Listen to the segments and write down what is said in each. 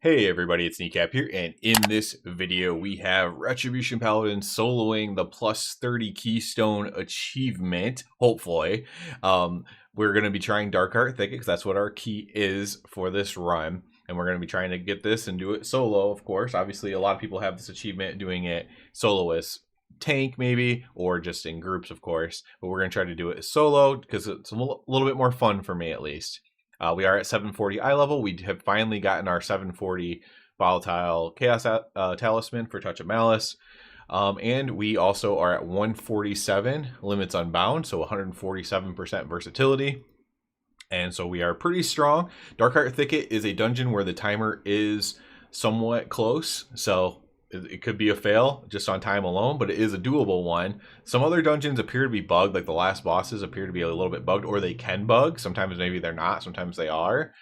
Hey everybody, it's Kneecap here, and in this video we have Retribution Paladin soloing the plus 30 Keystone achievement, hopefully. We're going to be trying Dark Art Thicket, because that's what our key is for this run, and we're going to be trying to get this and do it solo, of course. Obviously, a lot of people have this achievement doing it soloist tank, maybe, or just in groups, of course, but we're going to try to do it solo, because it's a little bit more fun for me, at least. We are at 740 eye level. We have finally gotten our 740 volatile chaos talisman for Touch of Malice. And we also are at 147 limits unbound, so 147% versatility. And so we are pretty strong. Dark Art Thicket is a dungeon where the timer is somewhat close, so it could be a fail just on time alone, but it is a doable one. Some other dungeons appear to be bugged, like the last bosses appear to be a little bit bugged, or they can bug. Sometimes maybe they're not, sometimes they are.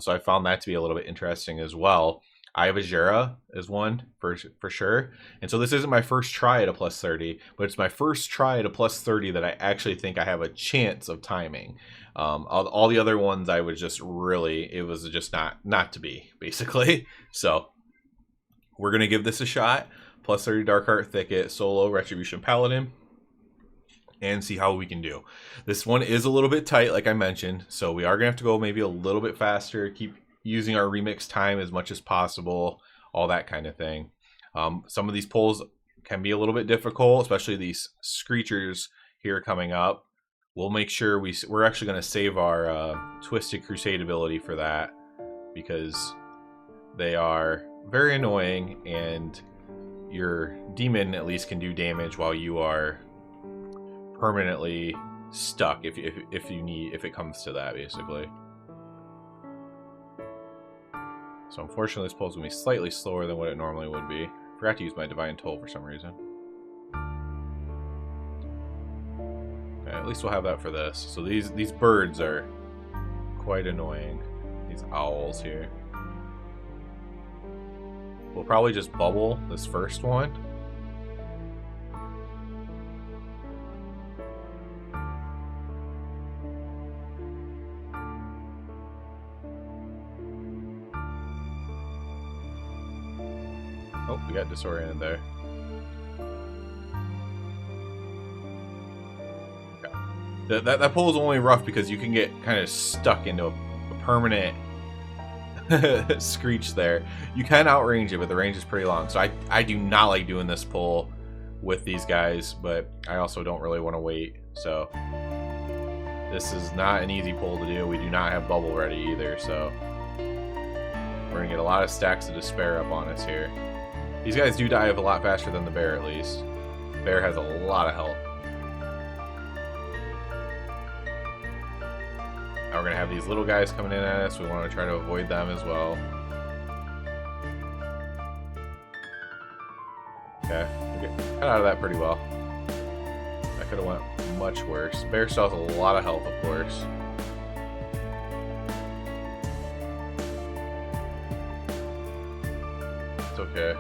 So I found that to be a little bit interesting as well. I have Ajera as one for sure. And so this isn't my first try at a plus 30, but it's my first try at a plus 30 that I actually think I have a chance of timing. All the other ones I was just really, it was just not to be, basically. So we're going to give this a shot. Plus 30 Dark Art Thicket, solo Retribution Paladin, and see how we can do. This one is a little bit tight, like I mentioned, so we are going to have to go maybe a little bit faster, keep using our remix time as much as possible, all that kind of thing. Some of these pulls can be a little bit difficult, especially these screechers here coming up. We'll make sure we're actually going to save our Twisted Crusade ability for that, because they are very annoying, and your demon at least can do damage while you are permanently stuck if it comes to that, basically. So unfortunately this pull is going to be slightly slower than what it normally would be. Forgot to use my Divine Toll for some reason. Okay, at least we'll have that for this. So these birds are quite annoying. These owls here. We'll probably just bubble this first one. Oh, we got disoriented there. Okay. That pull is only rough because you can get kind of stuck into a permanent screech there. You can outrange it, but the range is pretty long. So I do not like doing this pull with these guys, but I also don't really want to wait. So this is not an easy pull to do. We do not have bubble ready either, so we're gonna get a lot of stacks of despair up on us here. These guys do die a lot faster than the bear, at least. Bear has a lot of health. Now we're going to have these little guys coming in at us. We want to try to avoid them as well. Okay, we got out of that pretty well. That could have went much worse. Bear still has a lot of health, of course. It's okay.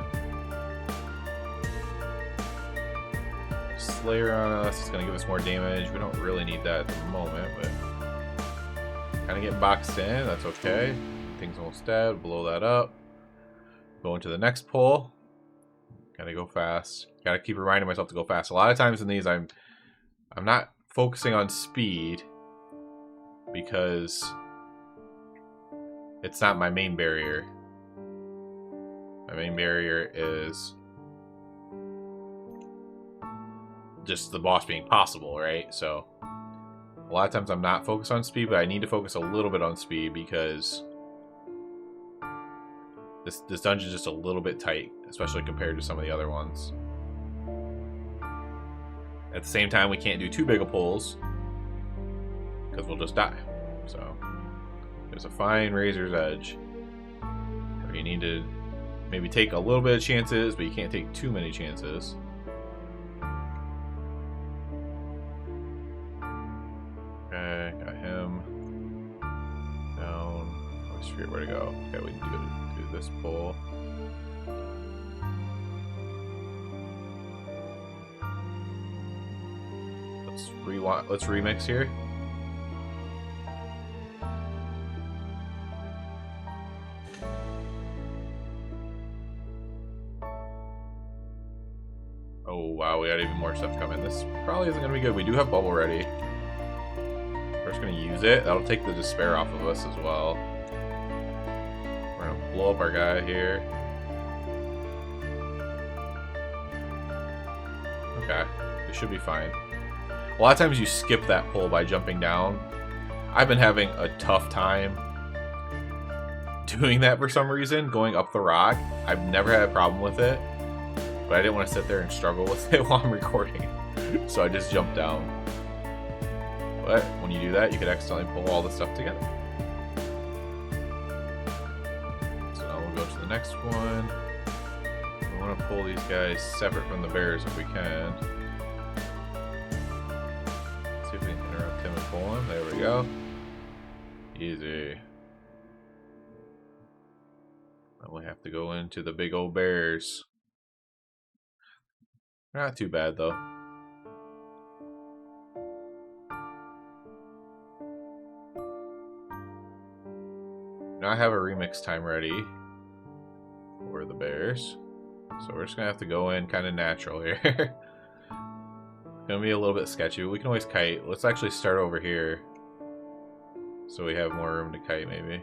Slayer on us. It's going to give us more damage. We don't really need that at the moment, but kind of getting boxed in. That's okay. Things almost dead. Blow that up. Go into the next pull. Gotta go fast. Gotta keep reminding myself to go fast. A lot of times in these, I'm not focusing on speed because it's not my main barrier. My main barrier is just the boss being possible, right? So a lot of times I'm not focused on speed, but I need to focus a little bit on speed because this dungeon is just a little bit tight, especially compared to some of the other ones. At the same time, we can't do too big of pulls because we'll just die. So there's a fine razor's edge where you need to maybe take a little bit of chances, but you can't take too many chances. Okay, got him down. I always forget where to go. Okay, we need to do this pull. Let's remix here. Oh wow, we got even more stuff coming. This probably isn't gonna be good. We do have bubble ready. We're just gonna use it. That'll take the despair off of us as well. We're gonna blow up our guy here. Okay, it should be fine. A lot of times you skip that pull by jumping down. I've been having a tough time doing that for some reason, going up the rock. I've never had a problem with it, but I didn't want to sit there and struggle with it while I'm recording, so I just jumped down. But when you do that, you could accidentally pull all the stuff together. So now we'll go to the next one. We want to pull these guys separate from the bears if we can. See if we can interrupt him and pull him. There we go. Easy. Now we have to go into the big old bears. Not too bad though. Now I have a remix time ready for the bears. So we're just gonna have to go in kind of natural here. It's gonna be a little bit sketchy, but we can always kite. Let's actually start over here so we have more room to kite maybe.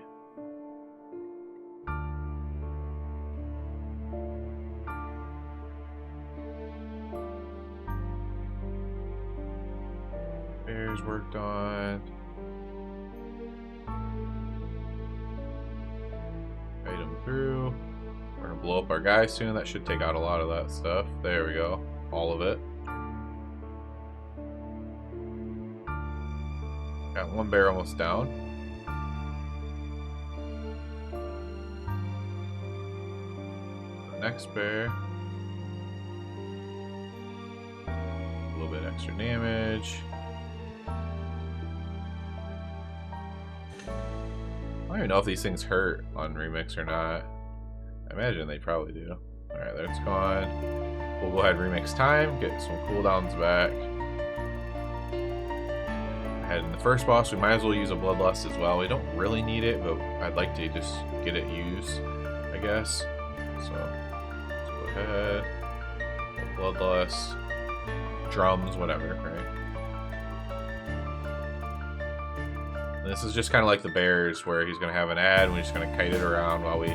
Bears worked on. Kite them through. We're gonna blow up our guy soon. That should take out a lot of that stuff. There we go. All of it. Got one bear almost down. The next bear. A little bit extra damage. I don't even know if these things hurt on remix or not. I imagine they probably do. Alright, that's gone. We'll go ahead and remix time, get some cooldowns back. Ahead in the first boss, we might as well use a Bloodlust as well. We don't really need it, but I'd like to just get it used, I guess. So, let's go ahead. Bloodlust, drums, whatever, right? This is just kind of like the bears, where he's going to have an ad, and we're just going to kite it around while we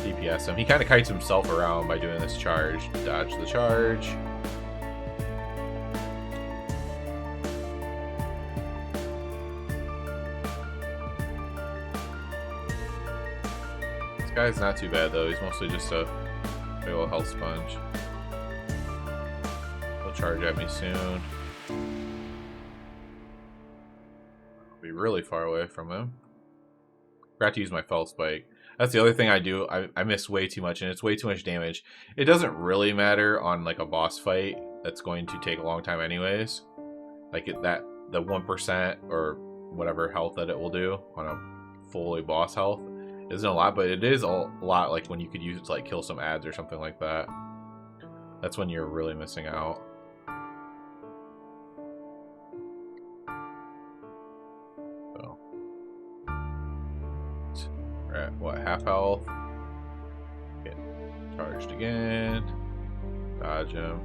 DPS him. He kind of kites himself around by doing this charge. Dodge the charge. This guy's not too bad, though. He's mostly just a big old health sponge. He'll charge at me soon. Be really far away from him. Forgot to use my fell spike. That's the other thing I do. I miss way too much, and it's way too much damage. It doesn't really matter on like a boss fight that's going to take a long time anyways. Like the 1% or whatever health that it will do on a fully boss health isn't a lot, but it is a lot like when you could use it to like kill some ads or something like that. That's when you're really missing out. We're at what, half health? Get charged again. Dodge him.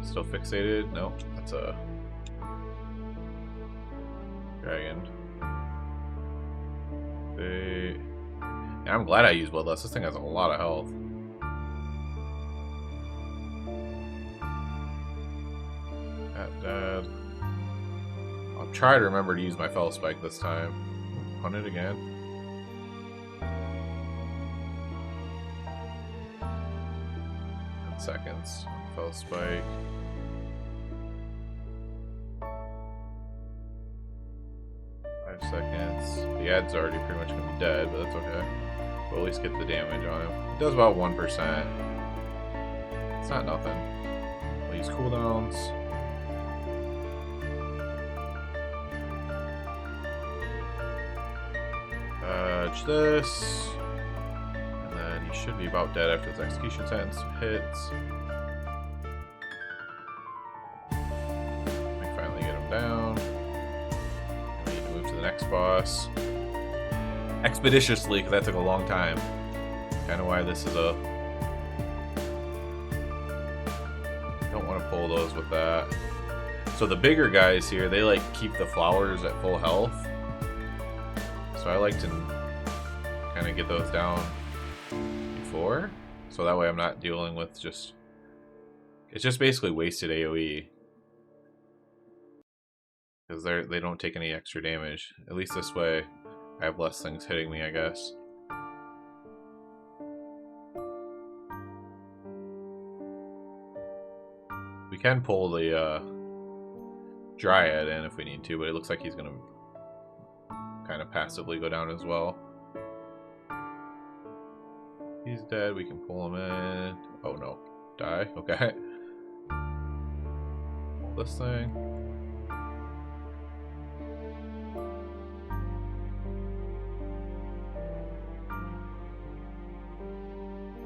Still fixated? Nope, that's a dragon. Yeah, I'm glad I used Bloodlust. This thing has a lot of health. That dead. I'll try to remember to use my fell spike this time. Hunt it again. Seconds. Fell spike. Seconds. The ad's already pretty much gonna be dead, but that's okay. We'll at least get the damage on him. It does about 1%. It's not nothing. We'll use cooldowns. Dodge this. And then he should be about dead after his execution sentence hits. We finally get him down. Next boss expeditiously, because that took a long time. Kind of why this is a... Don't want to pull those with that. So the bigger guys here, they like keep the flowers at full health. So I like to kind of get those down before. So that way I'm not dealing with just... It's just basically wasted AoE. Because they don't take any extra damage. At least this way I have less things hitting me, I guess. We can pull the Dryad in if we need to, but it looks like he's going to kind of passively go down as well. He's dead. We can pull him in. Oh no. Die. Okay. Pull this thing.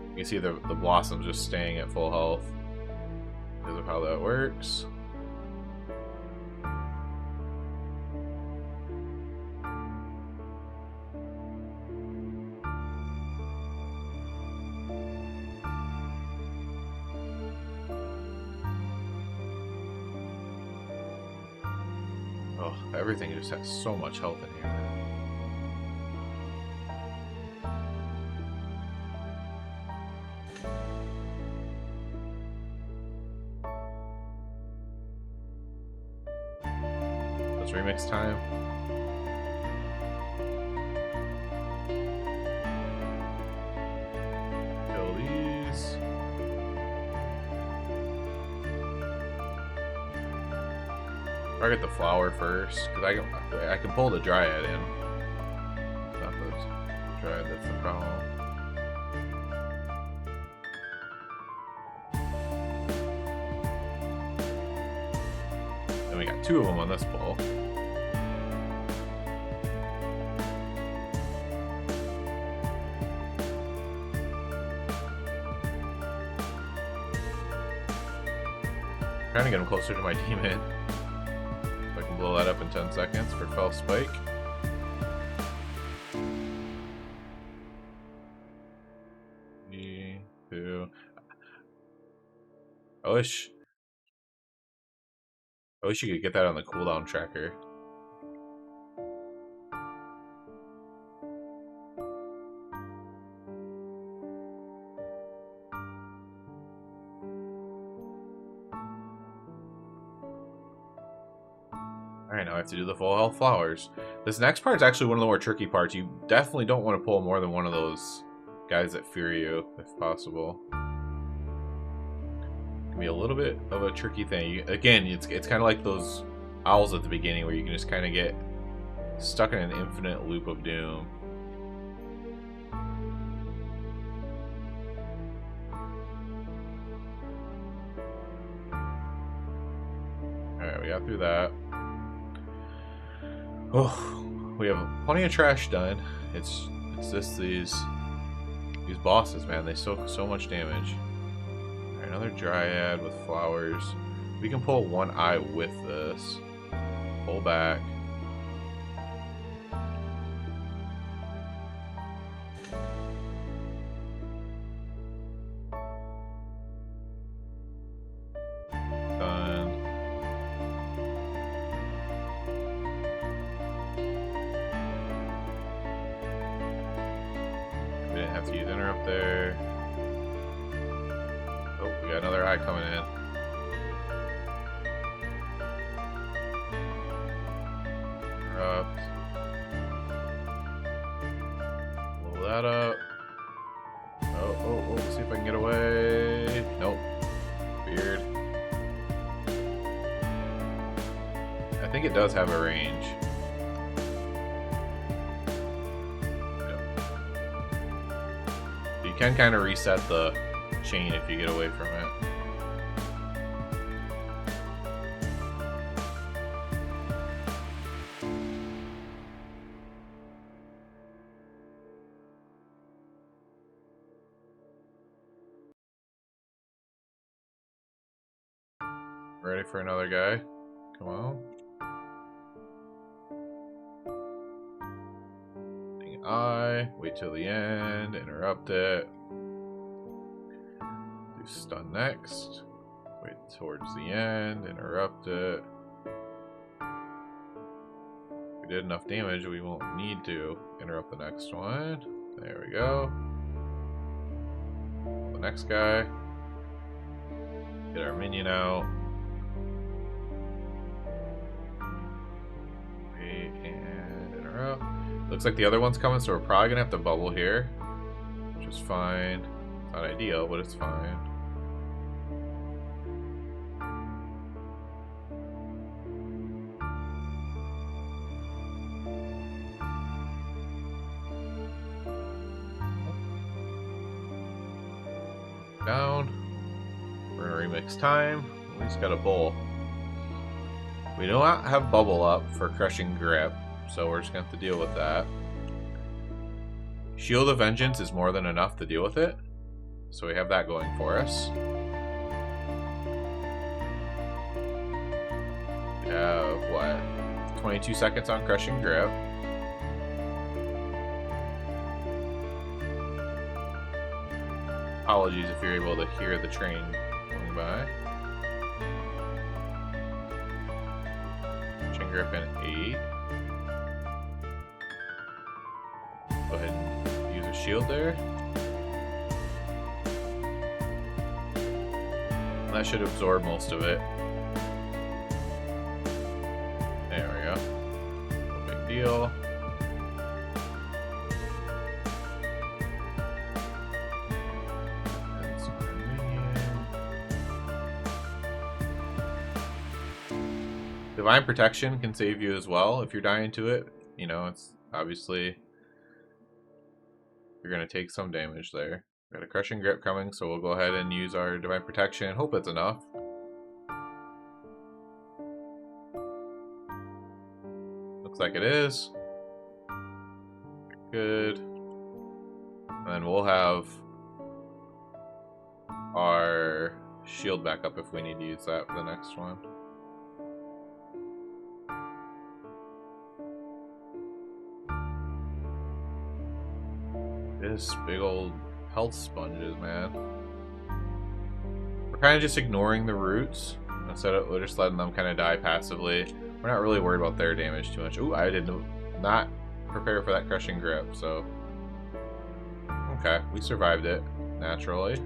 You can see the blossoms just staying at full health because of how that works. Oh, everything just has so much health in here. It's remix time. Kill these. I get the flower first, because I can pull the Dryad in. It's not the Dryad that's the problem. Then we got 2 of them on this pull. Trying to get him closer to my demon. I can blow that up in 10 seconds for Fell Spike. I wish you could get that on the cooldown tracker. Alright, now I have to do the full health flowers. This next part is actually one of the more tricky parts. You definitely don't want to pull more than one of those guys that fear you, if possible. It can be a little bit of a tricky thing. Again, it's kind of like those owls at the beginning where you can just kind of get stuck in an infinite loop of doom. Alright, we got through that. Oh, we have plenty of trash done. It's just these bosses, man. They soak so much damage. All right, another Dryad with flowers. We can pull one eye with this. Pull back. Have to use interrupt there. Oh, we got another eye coming in. Interrupt. Blow that up. Oh, let's see if I can get away. Nope. Weird. I think it does have a range. You can kind of reset the chain if you get away from it. Ready for another guy? Come on. eye, wait till the end, interrupt it. Do stun next, wait towards the end, interrupt it. If we did enough damage, we won't need to interrupt the next one. There we go. The next guy. Get our minion out. Wait and interrupt. Looks like the other one's coming, so we're probably gonna have to bubble here, which is fine. Not ideal, but it's fine. Down. We're gonna remix time. We just got a bowl. We do not have bubble up for crushing grip, so we're just gonna have to deal with that. Shield of Vengeance is more than enough to deal with it, so we have that going for us. We have what? 22 seconds on crushing grip. Apologies if you're able to hear the train going by. Crushing grip in 8. Go ahead and use a shield there. And that should absorb most of it. There we go. No big deal. Divine Protection can save you as well if you're dying to it. You know, it's obviously you're going to take some damage there. Got a Crushing Grip coming, so we'll go ahead and use our Divine Protection. Hope it's enough. Looks like it is. Good. And then we'll have our shield back up if we need to use that for the next one. This big old health sponges, man. We're kind of just ignoring the roots instead of we're just letting them kind of die passively. We're not really worried about their damage too much. Ooh, I did not prepare for that crushing grip, so okay, we survived it naturally.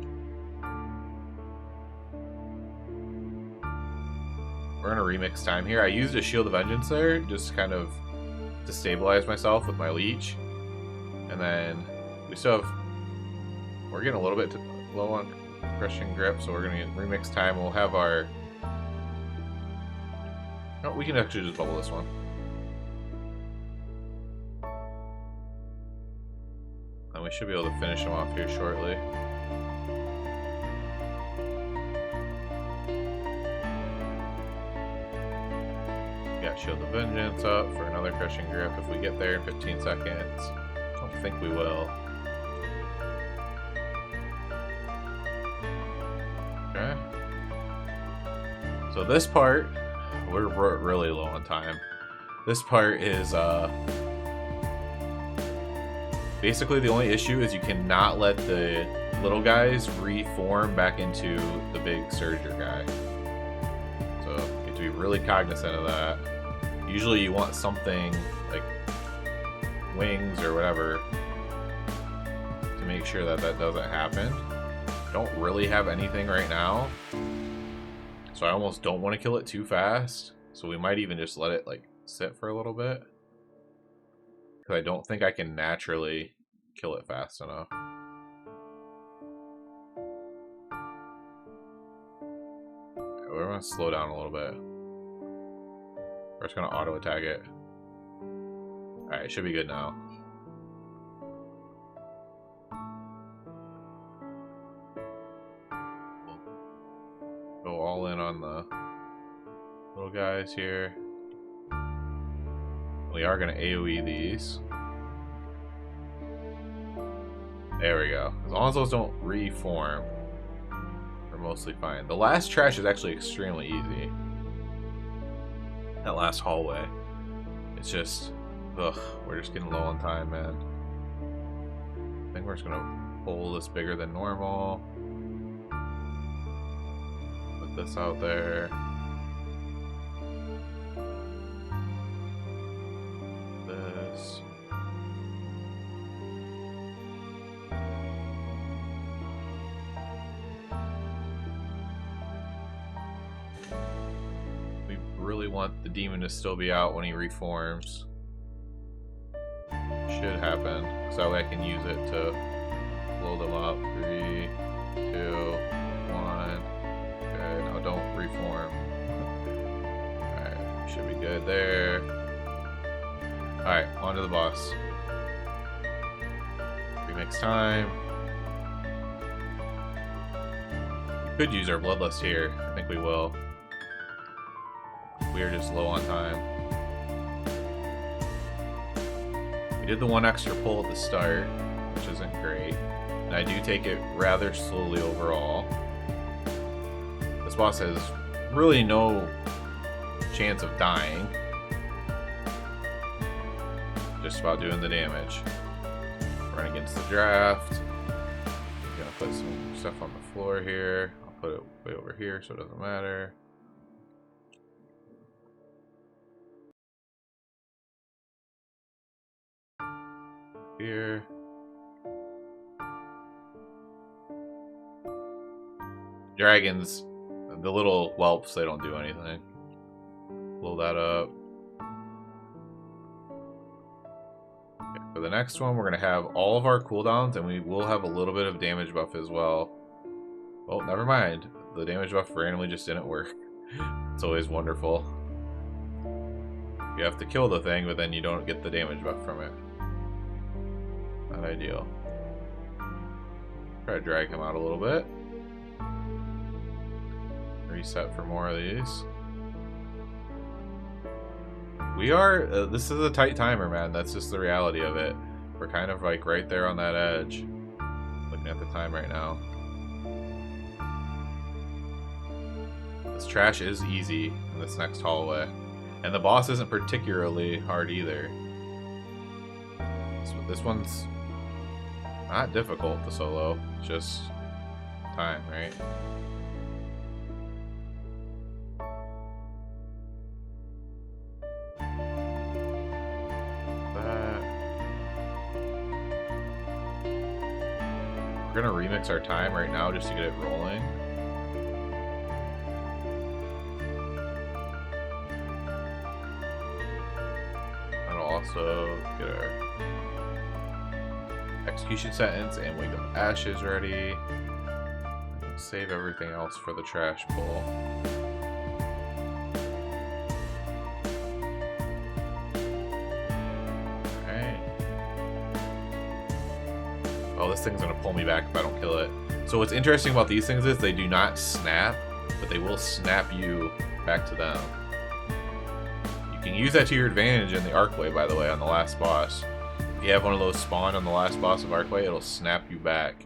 We're gonna remix time here. I used a Shield of Vengeance there, just kind of to stabilize myself with my leech, and then we still have. We're getting a little bit low on crushing grip, so we're gonna get remix time. We'll have our. No, we can actually just bubble this one. And we should be able to finish them off here shortly. Got Shield of Vengeance up for another crushing grip if we get there in 15 seconds. I don't think we will. Okay. So this part, we're really low on time. This part is basically the only issue is you cannot let the little guys reform back into the big Surger guy. So you have to be really cognizant of that. Usually you want something like wings or whatever to make sure that that doesn't happen. Don't really have anything right now, so I almost don't want to kill it too fast, so we might even just let it like sit for a little bit, because I don't think I can naturally kill it fast enough. Okay, we're going to slow down a little bit. We're just going to auto attack it. Alright, it should be good now. Go all in on the little guys here. We are going to AoE these. There we go. As long as those don't reform, we're mostly fine. The last trash is actually extremely easy. That last hallway. It's just, ugh, we're just getting low on time, man. I think we're just gonna pull this bigger than normal. Put this out there. This. We really want the demon to still be out when he reforms. Should happen, so that way I can use it to blow them up. 3, 2, 1. Okay, now don't reform. Alright, should be good there. Alright, on to the boss. Remix time. We could use our Bloodlust here. I think we will. We are just low on time. We did the one extra pull at the start, which isn't great. And I do take it rather slowly overall. This boss has really no chance of dying. Just about doing the damage. Run against the draft. I'm gonna put some stuff on the floor here. I'll put it way over here so it doesn't matter. Here. Dragons, the little whelps, they don't do anything. Blow that up. Okay, for the next one, we're going to have all of our cooldowns, and we will have a little bit of damage buff as well. Oh, never mind. The damage buff randomly just didn't work. It's always wonderful. You have to kill the thing, but then you don't get the damage buff from it. Not ideal. Try to drag him out a little bit. Reset for more of these. We are, this is a tight timer, man. That's just the reality of it. We're kind of like right there on that edge. Looking at the time right now. This trash is easy in this next hallway. And the boss isn't particularly hard either. So this one's not difficult to solo, just time, right? We're gonna remix our time right now just to get it rolling. That'll also get our execution sentence and wake up ashes ready. Save everything else for the trash pull. Oh, this thing's gonna pull me back if I don't kill it. So what's interesting about these things is they do not snap, but they will snap you back to them. You can use that to your advantage in the Archway, by the way, on the last boss. If you have one of those spawn on the last boss of Archway, it'll snap you back.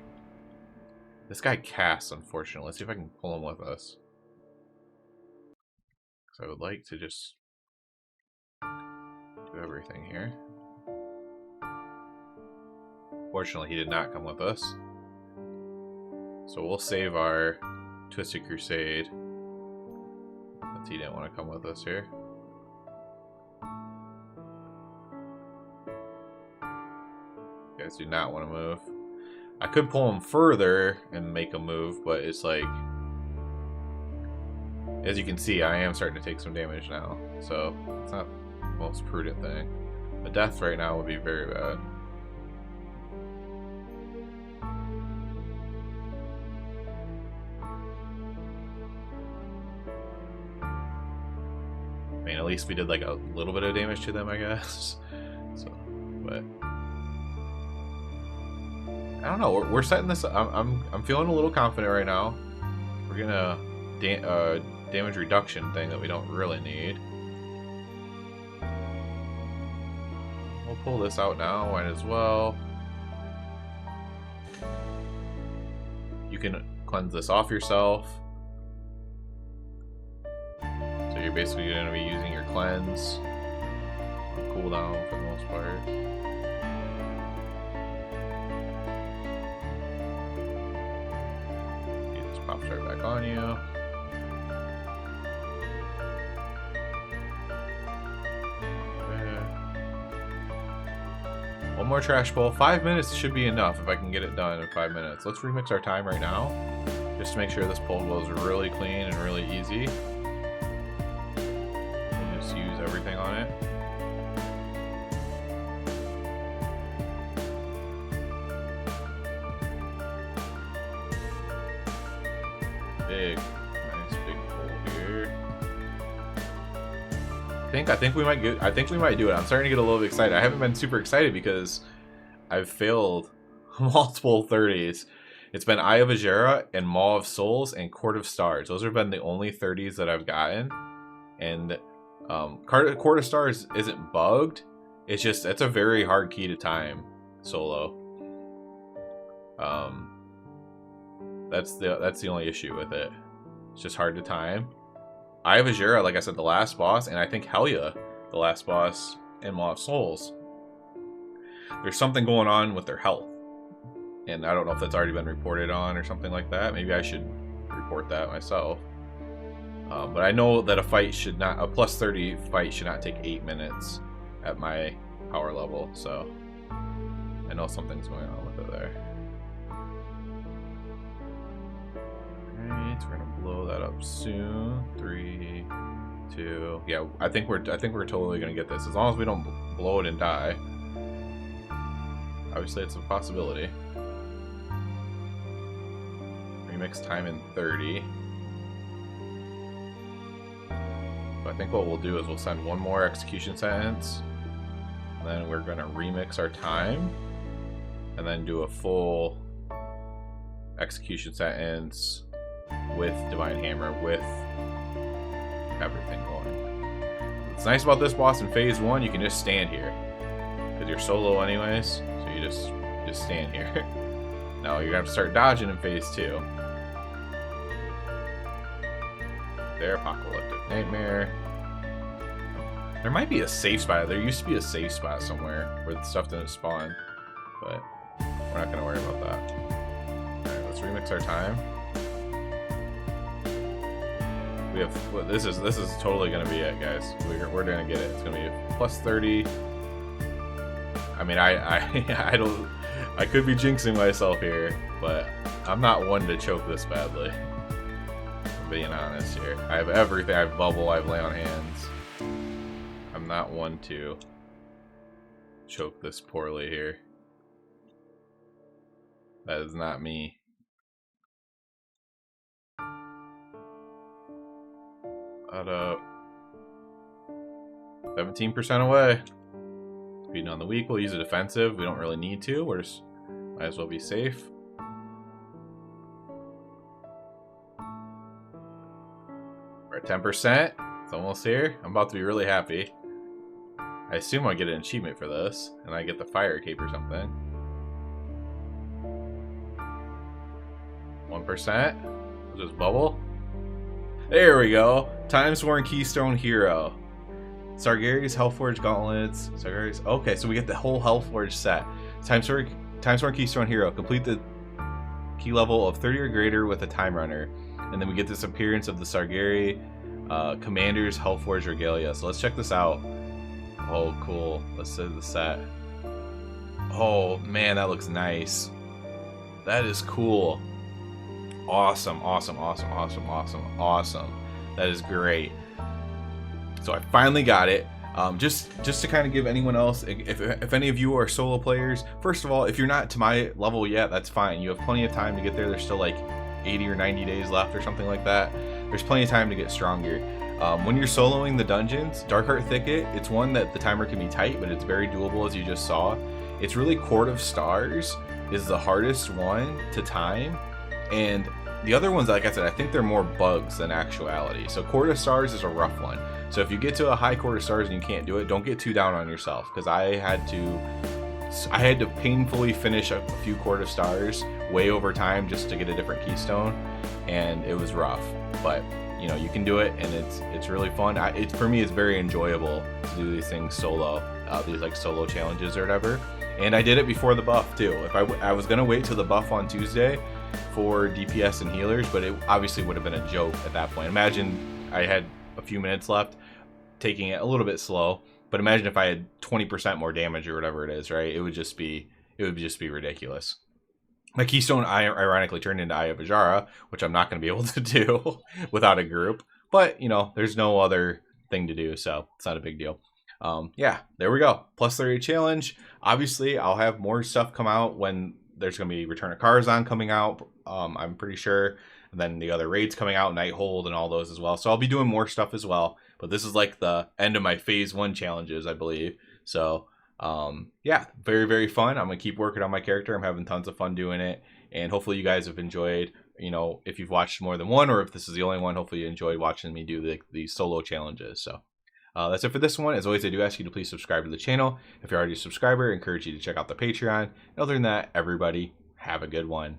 This guy casts, unfortunately. Let's see if I can pull him with us. Because I would like to just do everything here. Fortunately, he did not come with us. So we'll save our Twisted Crusade. Since he didn't want to come with us here. You guys do not want to move. I could pull him further and make him move, but it's like... As you can see, I am starting to take some damage now. So, it's not the most prudent thing. A death right now would be very bad. I mean, at least we did like a little bit of damage to them, I guess. So, but I don't know. We're setting this. I'm feeling a little confident right now. We're gonna damage reduction thing that we don't really need. We'll pull this out now. Might as well. You can cleanse this off yourself. So you're basically going to be using your cleanse on cooldown for the most part. on you. One more trash bowl. 5 minutes should be enough if I can get it done in 5 minutes. Let's remix our time right now, just to make sure this pull goes really clean and really easy. We'll just use everything on it. Big, nice big pull here. I think we might get. I think we might do it. I'm starting to get a little bit excited. I haven't been super excited because I've failed multiple 30s. It's been Eye of Azera and Maw of Souls and Court of Stars. Those have been the only 30s that I've gotten. And Court of Stars isn't bugged. It's just it's a very hard key to time solo. That's the only issue with it. It's just hard to time. Eye of Azera, like I said, the last boss, and I think Helya, the last boss in Maw of Souls. There's something going on with their health. And I don't know if that's already been reported on or something like that. Maybe I should report that myself. But I know that a fight should not, a plus 30 fight should not take 8 minutes at my power level. So I know something's going on with it there. Alright, we're gonna blow that up soon. 3, 2. Yeah, I think we're totally gonna get this as long as we don't blow it and die. Obviously, it's a possibility. Remix time in 30. But I think what we'll do is we'll send one more execution sentence, and then we're gonna remix our time, and then do a full execution sentence with Divine Hammer, with everything going. What's nice about this boss in phase 1, you can just stand here because you're solo anyways, so you just stand here. Now you're gonna have to start dodging in phase 2. There, Apocalyptic Nightmare. There might be a safe spot. There used to be a safe spot somewhere where the stuff didn't spawn, but we're not gonna worry about that. Alright, let's remix our time. We have, this is totally gonna be it, guys. We're gonna get it. It's gonna be a plus 30. I mean, I could be jinxing myself here, but I'm not one to choke this badly. I'm being honest here. I have everything. I have bubble. I have lay on hands. I'm not one to choke this poorly here. That is not me. About 17% away. Beating on the weak, we'll use a defensive. We don't really need to. We're just might as well be safe. We're at 10%. It's almost here. I'm about to be really happy. I assume I get an achievement for this, and I get the fire cape or something. 1%. We'll just bubble. There we go. Timeworn Keystone Hero. Sargeri's Hellforge Gauntlets. Sargeri's. Okay, so we get the whole Hellforge set. Timeworn Keystone Hero. Complete the key level of 30 or greater with a Time Runner. And then we get this appearance of the Sargeri Commander's Hellforge Regalia. So let's check this out. Oh, cool. Let's see the set. Oh, man, that looks nice. That is cool. Awesome, awesome, awesome, awesome, awesome, awesome. That is great. So I finally got it. Just to kind of give anyone else, if any of you are solo players, first of all, if you're not to my level yet, that's fine. You have plenty of time to get there. There's still like 80 or 90 days left or something like that. There's plenty of time to get stronger. When you're soloing the dungeons, Darkheart Thicket, it's one that the timer can be tight, but it's very doable, as you just saw. It's really Court of Stars is the hardest one to time. And the other ones, like I said, I think they're more bugs than actuality. So Court of Stars is a rough one. So if you get to a high Court of Stars and you can't do it, don't get too down on yourself. Because I had to painfully finish a few Court of Stars way over time just to get a different Keystone. And it was rough. But, you know, you can do it, and it's really fun. For me, it's very enjoyable to do these things solo. These like solo challenges or whatever. And I did it before the buff too. If I was gonna wait till the buff on Tuesday, for DPS and healers, but it obviously would have been a joke at that point. Imagine I had a few minutes left, taking it a little bit slow, but imagine if I had 20% more damage or whatever it is, right? It would just be ridiculous. My Keystone ironically turned into Eye of Ajara, which I'm not going to be able to do without a group. But, you know, there's no other thing to do, so it's not a big deal. Yeah, there we go. Plus 30 challenge. Obviously, I'll have more stuff come out when there's going to be Return of Karazhan coming out, I'm pretty sure. And then the other raids coming out, Nighthold and all those as well. So I'll be doing more stuff as well. But this is like the end of my phase 1 challenges, I believe. So, yeah, very, very fun. I'm going to keep working on my character. I'm having tons of fun doing it. And hopefully you guys have enjoyed, you know, if you've watched more than one or if this is the only one, hopefully you enjoyed watching me do the solo challenges. So that's it for this one. As always, I do ask you to please subscribe to the channel. If you're already a subscriber, I encourage you to check out the Patreon. And other than that, everybody, have a good one.